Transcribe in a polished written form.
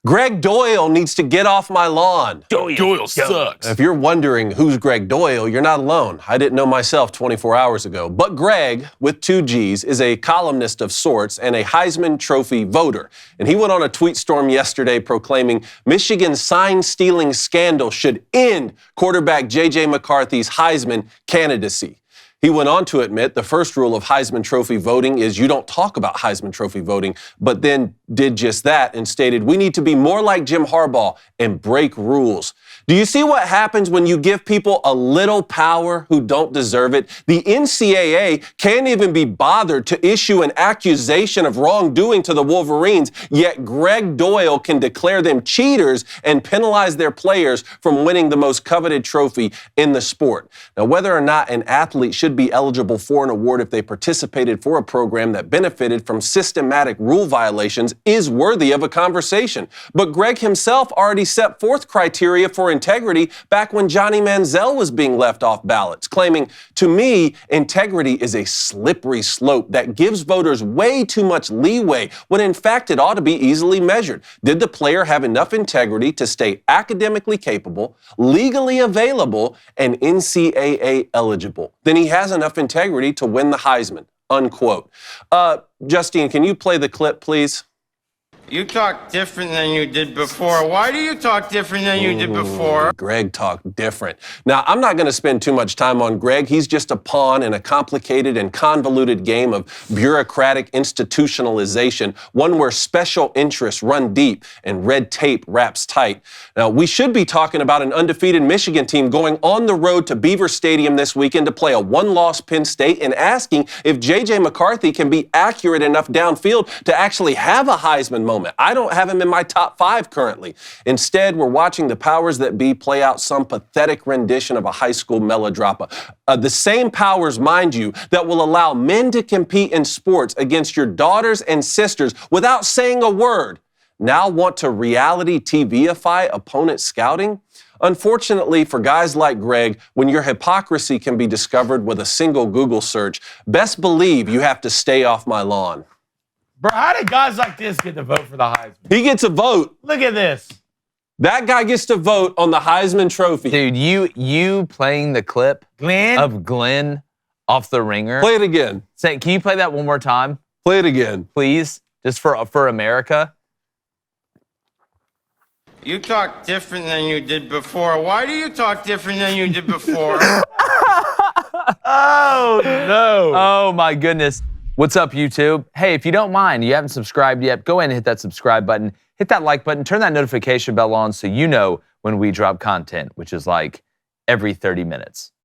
Greg Doyle needs to get off my lawn. Doyle sucks. If you're wondering who's Greg Doyle, you're not alone. I didn't know myself 24 hours ago. But Greg, with 2 G's, is a columnist of sorts and a Heisman Trophy voter. And he went on a tweet storm yesterday proclaiming Michigan's sign-stealing scandal should end quarterback J.J. McCarthy's Heisman candidacy. He went on to admit the first rule of Heisman Trophy voting is you don't talk about Heisman Trophy voting, but then did just that and stated, we need to be more like Jim Harbaugh and break rules. Do you see what happens when you give people a little power who don't deserve it? The NCAA can't even be bothered to issue an accusation of wrongdoing to the Wolverines, yet Greg Doyle can declare them cheaters and penalize their players from winning the most coveted trophy in the sport. Now, whether or not an athlete should be eligible for an award if they participated for a program that benefited from systematic rule violations is worthy of a conversation. But Greg himself already set forth criteria for integrity back when Johnny Manziel was being left off ballots, claiming, to me, integrity is a slippery slope that gives voters way too much leeway when in fact it ought to be easily measured. Did the player have enough integrity to stay academically capable, legally available, and NCAA eligible? Then he has enough integrity to win the Heisman, unquote. Justine, can you play the clip, please? You talk different than you did before. Why do you talk different than you did before? Greg talked different. Now, I'm not going to spend too much time on Greg. He's just a pawn in a complicated and convoluted game of bureaucratic institutionalization, one where special interests run deep and red tape wraps tight. Now, we should be talking about an undefeated Michigan team going on the road to Beaver Stadium this weekend to play a one-loss Penn State and asking if J.J. McCarthy can be accurate enough downfield to actually have a Heisman moment. I don't have him in my top 5 currently. Instead, we're watching the powers that be play out some pathetic rendition of a high school melodrama. The same powers, mind you, that will allow men to compete in sports against your daughters and sisters without saying a word, now want to reality TVify opponent scouting? Unfortunately for guys like Greg, when your hypocrisy can be discovered with a single Google search, best believe you have to stay off my lawn. Bro, how did guys like this get to vote for the Heisman? He gets a vote. Look at this. That guy gets to vote on the Heisman Trophy. Dude, you playing the clip of Glenn off The Ringer. Play it again. Can you play that one more time? Play it again. Please, just for America. You talk different than you did before. Why do you talk different than you did before? Oh, no. Oh, my goodness. What's up, YouTube? Hey, if you don't mind, you haven't subscribed yet, go ahead and hit that subscribe button, hit that like button, turn that notification bell on so you know when we drop content, which is like every 30 minutes.